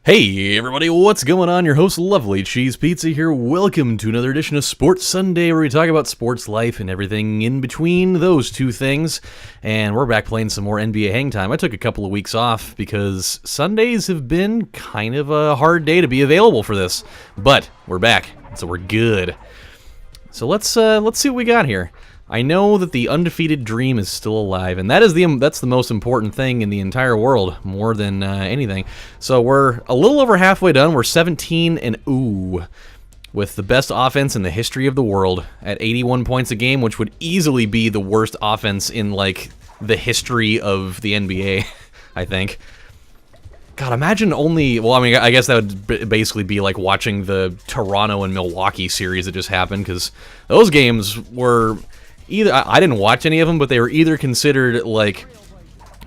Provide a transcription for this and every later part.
Hey everybody, what's going on? Your host, LovelyCheesePizza here. Welcome to another edition of Sports Sunday, where we talk about sports life and everything in between those two things. And we're back playing some more NBA Hangtime. I took a couple of weeks off because Sundays have been kind of a hard day to be available for this. But we're back, so we're good. So let's see what we got here. I know that the undefeated dream is still alive, and that's the most important thing in the entire world, more than anything. So we're a little over halfway done. We're 17-0 with the best offense in the history of the world at 81 points a game, which would easily be the worst offense in like the history of the NBA, I think. God, imagine only... Well, I mean, I guess that would basically be like watching the Toronto and Milwaukee series that just happened, because those games were... Either I didn't watch any of them, but they were either considered like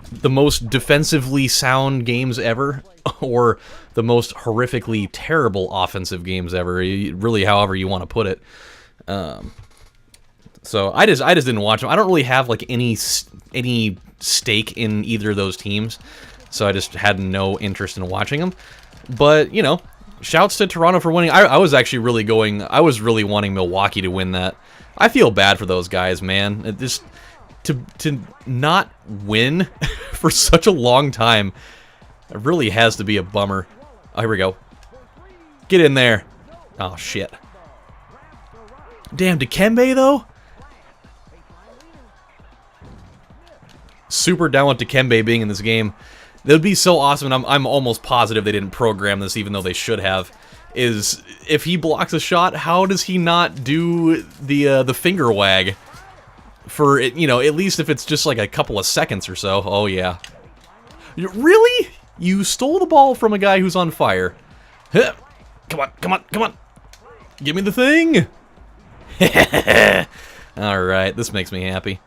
the most defensively sound games ever, or the most horrifically terrible offensive games ever. Really, however you want to put it. So I just didn't watch them. I don't really have like any stake in either of those teams, so I just had no interest in watching them. But you know, shouts to Toronto for winning. I was actually really wanting Milwaukee to win that. I feel bad for those guys, man. It just to not win for such a long time, it really has to be a bummer. Oh, here we go. Get in there. Oh, shit. Damn, Dikembe, though? Super down with Dikembe being in this game. That would be so awesome, and I'm almost positive they didn't program this, even though they should have. Is if he blocks a shot, how does he not do the finger wag for it? You know, at least if it's just like a couple of seconds or so. Oh yeah, really? You stole the ball from a guy who's on fire. Come on, come on, come on! Give me the thing. All right, this makes me happy.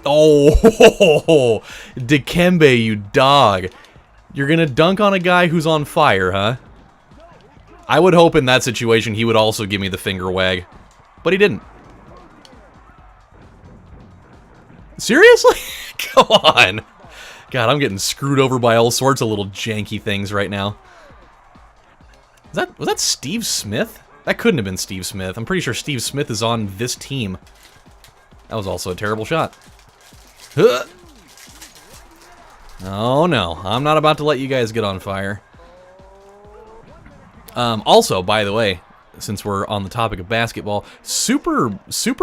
Oh, Dikembe, you dog. You're gonna dunk on a guy who's on fire, huh? I would hope in that situation he would also give me the finger wag. But he didn't. Seriously? Come on. God, I'm getting screwed over by all sorts of little janky things right now. Was that Steve Smith? That couldn't have been Steve Smith. I'm pretty sure Steve Smith is on this team. That was also a terrible shot. Huh. Oh no, I'm not about to let you guys get on fire. Also, by the way, since we're on the topic of basketball, super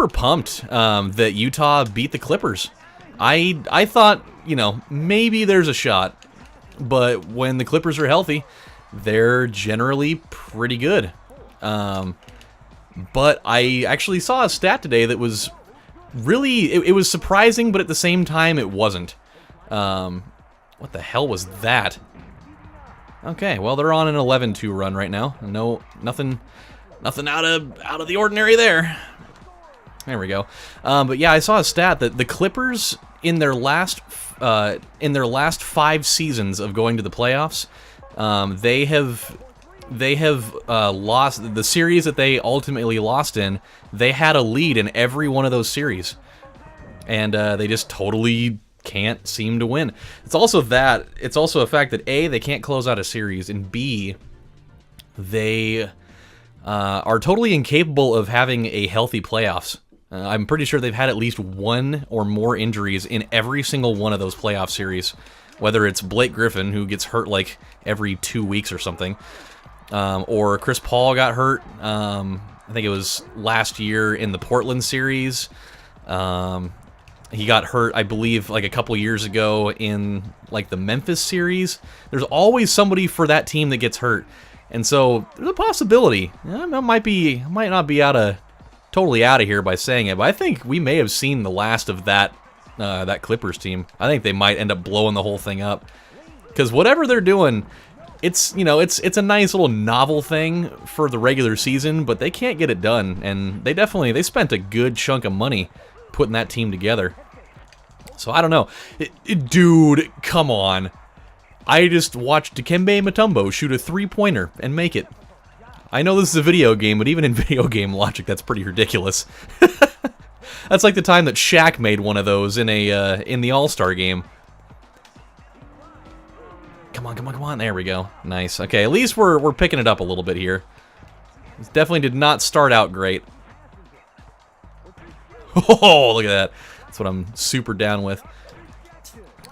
pumped that Utah beat the Clippers. I thought, you know, maybe there's a shot, but when the Clippers are healthy, they're generally pretty good. But I actually saw a stat today that was really, it was surprising, but at the same time it wasn't. What the hell was that? Okay, well they're on an 11-2 run right now. No, nothing out of the ordinary there. There we go. But yeah, I saw a stat that the Clippers in their last 5 seasons of going to the playoffs, they have lost the series that they ultimately lost in. They had a lead in every one of those series, and they just totally can't seem to win. It's also a fact that A, they can't close out a series, and B, they are totally incapable of having a healthy playoffs. I'm pretty sure they've had at least one or more injuries in every single one of those playoff series, whether it's Blake Griffin, who gets hurt like every 2 weeks or something, or Chris Paul got hurt, I think it was last year in the Portland series. He got hurt, I believe, like a couple years ago in like the Memphis series. There's always somebody for that team that gets hurt, and so there's a possibility. I might not be totally out of here by saying it, but I think we may have seen the last of that Clippers team. I think they might end up blowing the whole thing up, because whatever they're doing, it's a nice little novel thing for the regular season, but they can't get it done, and they spent a good chunk of money putting that team together. So I don't know. Dude, come on. I just watched Dikembe Mutombo shoot a 3-pointer and make it. I know this is a video game, but even in video game logic, that's pretty ridiculous. That's like the time that Shaq made one of those in a in the All-Star game. Come on, come on, come on. There we go. Nice. Okay, at least we're picking it up a little bit here. This definitely did not start out great. Oh, look at that. That's what I'm super down with.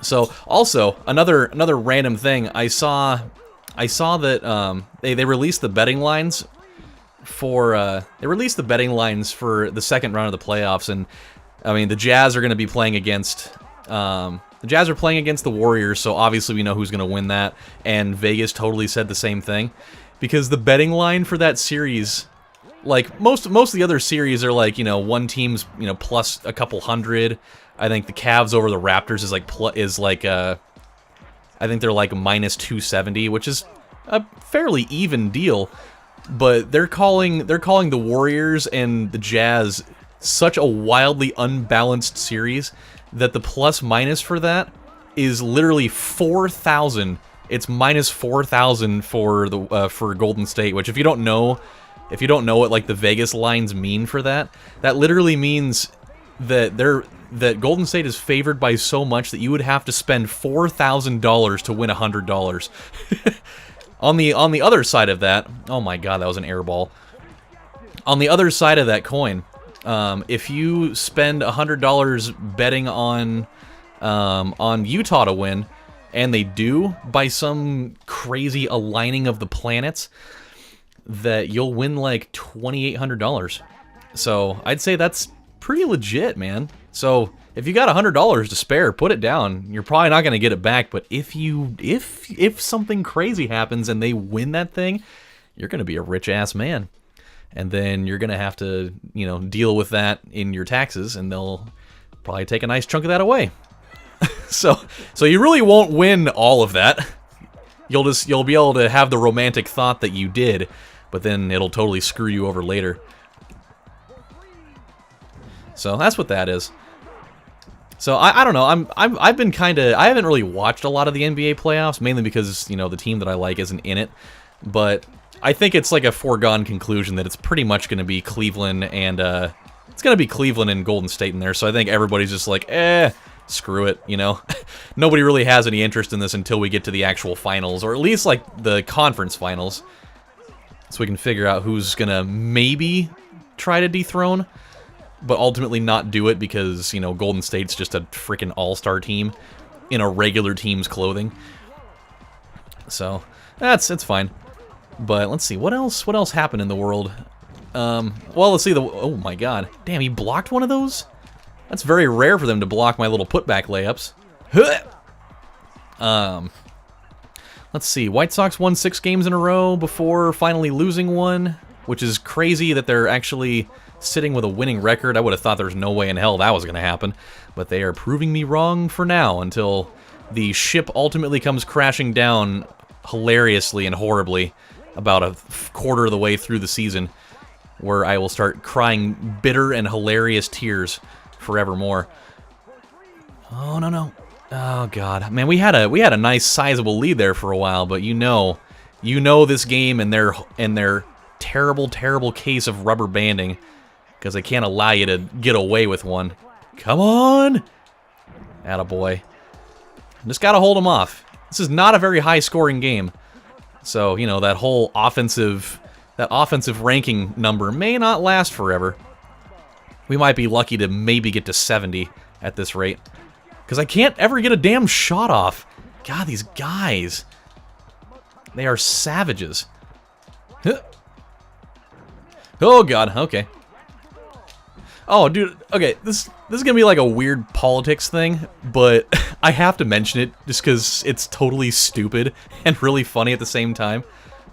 So, also, another random thing. I saw that they released the betting lines for the second round of the playoffs, and I mean the Jazz are going to be playing against the Jazz are playing against the Warriors, so obviously we know who's going to win that, and Vegas totally said the same thing, because the betting line for that series, like most of the other series are like, you know, one team's, you know, plus a couple hundred. I think the Cavs over the Raptors is like I think they're like minus 270, which is a fairly even deal. But they're calling the Warriors and the Jazz such a wildly unbalanced series that the plus minus for that is literally 4,000. It's minus 4,000 for the for Golden State, which if you don't know what like the Vegas lines mean for that, that literally means that Golden State is favored by so much that you would have to spend $4,000 to win $100. On the other side of that, oh my god, that was an air ball. On the other side of that coin, if you spend $100 betting on Utah to win, and they do by some crazy aligning of the planets, that you'll win like $2,800. So I'd say that's pretty legit, man. So if you got $100 to spare, put it down. You're probably not going to get it back, but if something crazy happens and they win that thing, you're going to be a rich-ass man. And then you're going to have to, you know, deal with that in your taxes, and they'll probably take a nice chunk of that away. So you really won't win all of that. You'll be able to have the romantic thought that you did, but then it'll totally screw you over later. So that's what that is. So I don't know. I've been I haven't really watched a lot of the NBA playoffs, mainly because, you know, the team that I like isn't in it. But I think it's like a foregone conclusion that it's pretty much going to be Cleveland and Golden State in there. So I think everybody's just like, screw it, you know. Nobody really has any interest in this until we get to the actual finals, or at least like the conference finals, so we can figure out who's gonna maybe try to dethrone, but ultimately not do it because, you know, Golden State's just a freaking all-star team in a regular team's clothing. So it's fine. But let's see, what else happened in the world? Well, let's see, oh my god, damn, he blocked one of those? That's very rare for them to block my little putback layups. Let's see, White Sox won 6 games in a row before finally losing one, which is crazy that they're actually sitting with a winning record. I would have thought there's no way in hell that was going to happen, but they are proving me wrong for now until the ship ultimately comes crashing down hilariously and horribly about a quarter of the way through the season, where I will start crying bitter and hilarious tears forevermore. Oh no. Oh god, man, we had a nice sizable lead there for a while, but you know this game and their terrible case of rubber banding, because they can't allow you to get away with one. Come on, attaboy. Just gotta hold them off. This is not a very high scoring game, so you know that whole offensive ranking number may not last forever. We might be lucky to maybe get to 70 at this rate. Because I can't ever get a damn shot off. God, these guys. They are savages. Oh, God. Okay. Oh, dude. Okay, this is going to be like a weird politics thing, but I have to mention it just because it's totally stupid and really funny at the same time.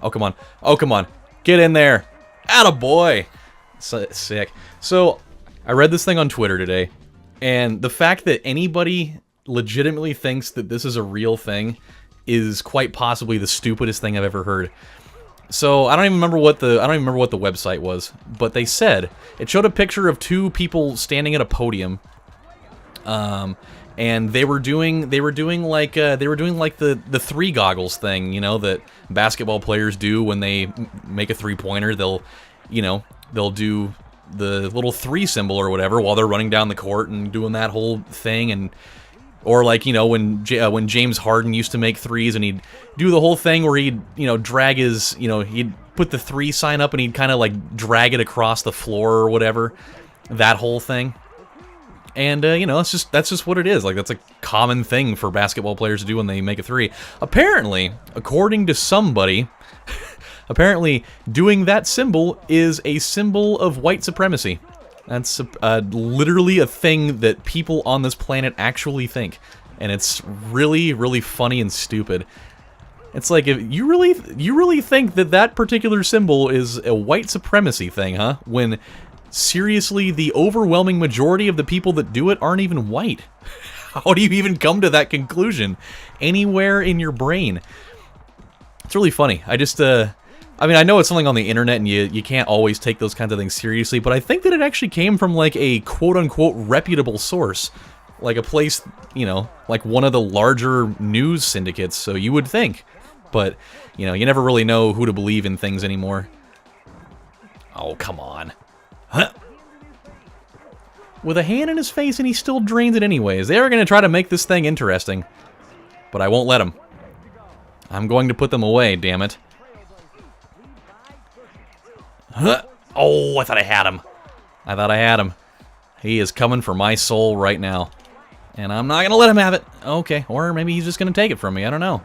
Oh, come on. Oh, come on. Get in there. Attaboy. Sick. So, I read this thing on Twitter today, and the fact that anybody legitimately thinks that this is a real thing is quite possibly the stupidest thing I've ever heard. So I don't even remember what the website was, but they said it showed a picture of 2 people standing at a podium, and they were doing like the 3 goggles thing, you know, that basketball players do when they make a 3-pointer. They'll do the little 3 symbol or whatever while they're running down the court and doing that whole thing. And or like, you know, when James Harden used to make threes and he'd do the whole thing where he'd, you know, drag his, you know, he'd put the 3 sign up and he'd kind of like drag it across the floor or whatever. That whole thing. And, you know, that's just what it is. Like, that's a common thing for basketball players to do when they make a 3. Apparently, according to somebody, apparently doing that symbol is a symbol of white supremacy. That's literally a thing that people on this planet actually think. And it's really, really funny and stupid. It's like, if you really think that that particular symbol is a white supremacy thing, huh? When, seriously, the overwhelming majority of the people that do it aren't even white. How do you even come to that conclusion anywhere in your brain? It's really funny. I mean, I know it's something on the internet and you can't always take those kinds of things seriously, but I think that it actually came from, like, a quote-unquote reputable source. Like a place, you know, like one of the larger news syndicates, so you would think. But, you know, you never really know who to believe in things anymore. Oh, come on. Huh? With a hand in his face and he still drains it anyways. They are going to try to make this thing interesting. But I won't let them. I'm going to put them away, damn it. Huh? Oh, I thought I had him. I thought I had him. He is coming for my soul right now. And I'm not going to let him have it. Okay, or maybe he's just going to take it from me. I don't know.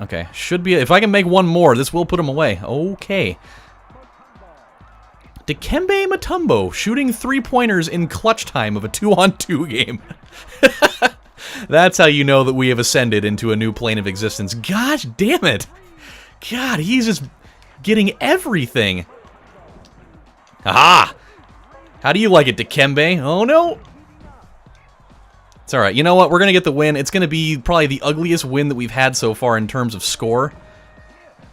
Okay, should be... If I can make one more, this will put him away. Okay. Dikembe Mutombo shooting 3-pointers in clutch time of a 2-on-2 game. That's how you know that we have ascended into a new plane of existence. Gosh damn it. God, he's just getting everything. Aha! How do you like it, Dikembe? Oh, no. It's alright. You know what? We're going to get the win. It's going to be probably the ugliest win that we've had so far in terms of score.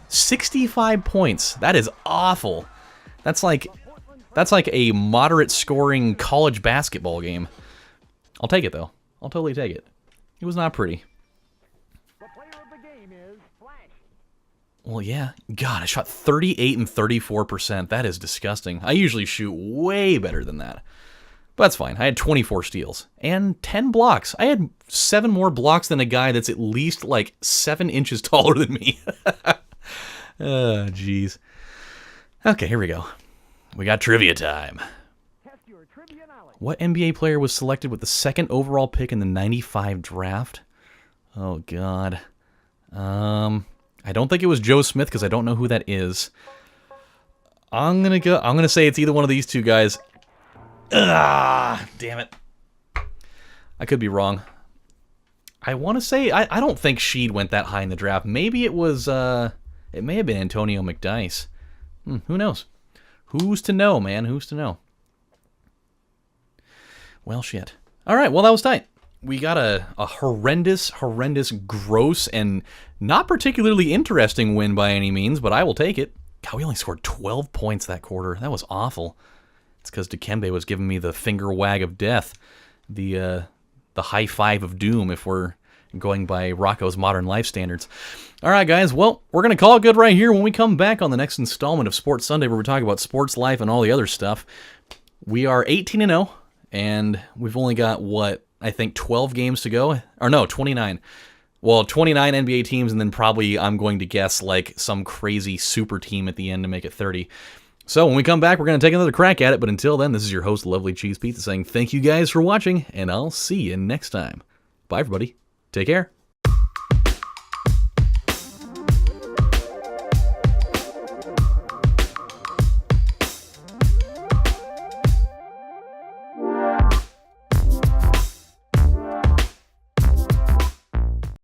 65 points. That is awful. That's like a moderate scoring college basketball game. I'll take it, though. I'll totally take it. It was not pretty. Well, yeah. God, I shot 38 and 34%. That is disgusting. I usually shoot way better than that. But that's fine. I had 24 steals and 10 blocks. I had 7 more blocks than a guy that's at least like 7 inches taller than me. Oh, jeez. Okay, here we go. We got trivia time. What NBA player was selected with the 2nd overall pick in the 95 draft? Oh, God. I don't think it was Joe Smith because I don't know who that is. I'm gonna say it's either one of these two guys. Ah, damn it. I could be wrong. I want to say I don't think Sheed went that high in the draft. Maybe it was it may have been Antonio McDyess. Who knows? Who's to know, man? Who's to know? Well, shit. All right, well, that was tight. We got a horrendous, gross, and not particularly interesting win by any means, but I will take it. God, we only scored 12 points that quarter. That was awful. It's because Dikembe was giving me the finger wag of death, the high five of doom, if we're going by Rocco's Modern Life standards. All right, guys, well, we're going to call it good right here when we come back on the next installment of Sports Sunday, where we talk about sports life and all the other stuff. We are 18-0, and we've only got, what, I think 12 games to go? Or no, 29. Well, 29 NBA teams, and then probably, I'm going to guess, like some crazy super team at the end to make it 30. So when we come back, we're going to take another crack at it. But until then, this is your host, Lovely Cheese Pizza, saying thank you guys for watching, and I'll see you next time. Bye, everybody. Take care.